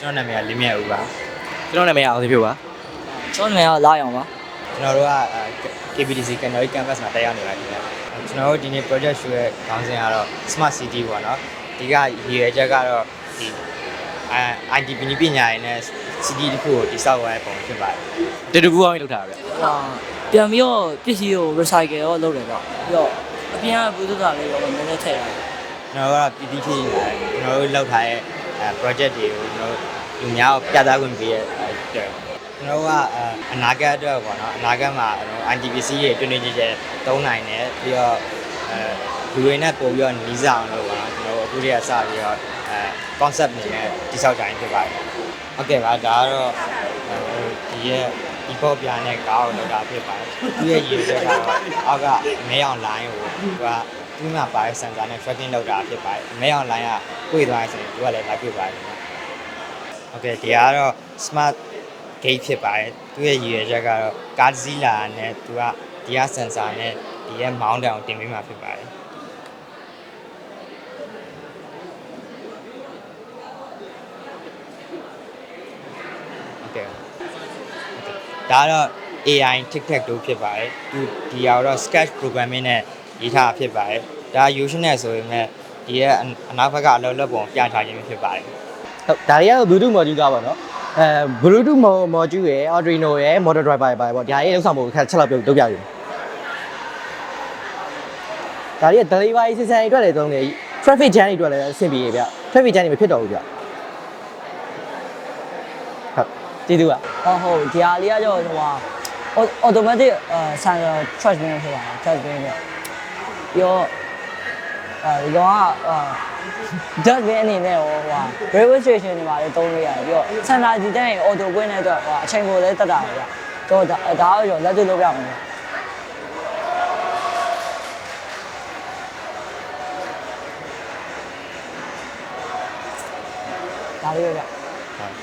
ကျွန်တော်နာမည်ကလင်းမြတ်ဦးပါ ကျွန်တော်နာမည်အောင်သိပြပါ ကျွန်တော်နာမည်ကလာအောင်ပါ ကျွန်တော်တို့က KBDC Canary Campus မှာတက်ရောက်နေတာဒီနေ့ကျွန်တော်တို့ဒီနေ့ project ရှုရဲ့ခေါင်းစဉ်ကတော့ Smart City ပေါ့နော်ဒီကရည်ရွယ်ချက်ကတော့ဒီ IT ပညာရေးနဲ့ city တစ်ခုကိုတိစောက်ရတဲ့ပုံဖြစ်ပါတယ် တူတူကူအောင်လောက်တာဗျ ပြန်ပြီးတော့ပစ္စည်းကို recycle ရောလုပ်တယ်ပေါ့ပြီးတော့အပြင်ကဘူးသုတာလေးရောနည်းနည်းထည့်ရတယ် ကျွန်တော်တို့က PT ဖြစ်နေတာကျွန်တော်တို့လောက်ထားတဲ့ project တွေကိုကျွန်တော်တို့လူများကိုပြသခွင့်ပေးရတဲ့ကျွန်တော်တို့ကအနာဂတ်အတွက်ပေါ့နော်အနာဂတ်မှာ ITPC ရဲ့တွင်တွင်ကျကျသုံးနိုင်တယ်ပြီးတော့လူတွေနဲ့ပို့ပြီးတော့နီးစပ်အောင်လုပ်ပါကျွန်တော်တို့အခုတည်းကစပြီးတော့concept အနေနဲ့တိစောက်တိုင်းဖြစ်ပါတယ်ဟုတ်ကဲ့ပါဒါကတော့ဒီရဲ့ဒီပေါ်ပြနဲ့ကားကိုလောက်တာဖြစ်ပါတယ်သူရဲ့ရည်ရွယ်ချက်ကတော့အောက်ကမဲအောင် line ကိုသူကသူ့မှာပါတဲ့ sensor နဲ့ tracking လုပ်တာဖြစ်ပါတယ်မဲအောင် line ကကိုယ်သွားရင်ဆိုရင်သူကလည်းလိုက်ပြပါတယ်ဟုတ်ကဲ့ဒီကတော့ smart gate ဖြစ်ပါတယ်သူရဲ့ရည်ရွယ်ချက်ကတော့ကားတစ်စီးလာနဲ့သူကဒီက sensor နဲ့ဒီရဲ့ mount တောင်တင်ပေးမှာဖြစ်ပါတယ်ဒါကတော့ AI TikTok တို့ဖြစ်ပါတယ်သူဒီကတော့ sketch programming နဲ့ရေးထားဖြစ်ပါတယ်ဒါ Usion နဲ့ဆိုရင်လည်းဒီရဲ့အနောက်ဘက်ကအလုပ်လုပ်ပုံပြထားခြင်းဖြစ်ပါတယ် ဟုတ်ဒါတွေကတော့ Bluetooth module ကပါနော်Bluetooth module ရယ် Arduino ရယ် motor driver ရယ်ပေါ့ဒါရေးလောက်ဆောင်ဖို့ခက်ချက်လောက်ပြုတ်လုပ်ပြယူဒါတွေက delivery system တွေအတွက်လည်းသုံးတယ် traffic jam တွေအတွက်လည်းအဆင်ပြေဗျ traffic jam တွေမဖြစ်တော့ဘူးဗျဟုတ်ကျေးဇူးပါ ဟုတ်ဒီဟာလေးကကျတော့ဟိုဟာ automatic sensor trash bin ဖြစ်ပါတယ် trash bin ပဲပြီးတော့ဒီကောင်ကdust bin အနေနဲ့ဟိုဟာ railway station တွေမှာလည်းသုံးလို့ရတယ်ပြီးတော့ sensor ဒီတိုင်း auto ကွင်းတဲ့အတွက်ဟိုအချိန်ကိုလည်းတက်တာပဲဗျတော့ဒါကတော့လက်တွေ့လုပ်ရအောင်ဒါလေးပဲဗျ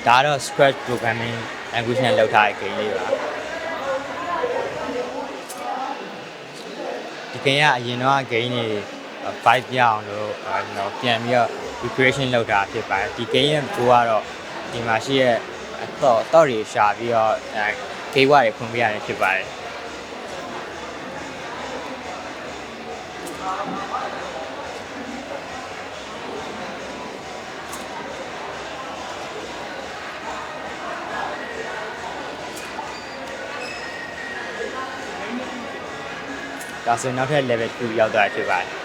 ဒါကတော့ scratch programming language နဲ့လုပ်ထားတဲ့ game လေးပါဒီ game ကအရင်တော့ game တွေ5ပြအောင်လို့ကျွန်တော်ပြန်ပြီးတော့ recreation လုပ်တာဖြစ်ပါတယ်ဒီ game ရဲ့ goal ကတော့ဒီမှာရှိရဲ့တော့တွေရှာပြီးတော့game ဝါတွေဖွင့်ပြရတယ်ဖြစ်ပါတယ်ဒါဆိုရင်နောက်ထပ် level 2ရောက်သွားဖြစ်ပါတယ်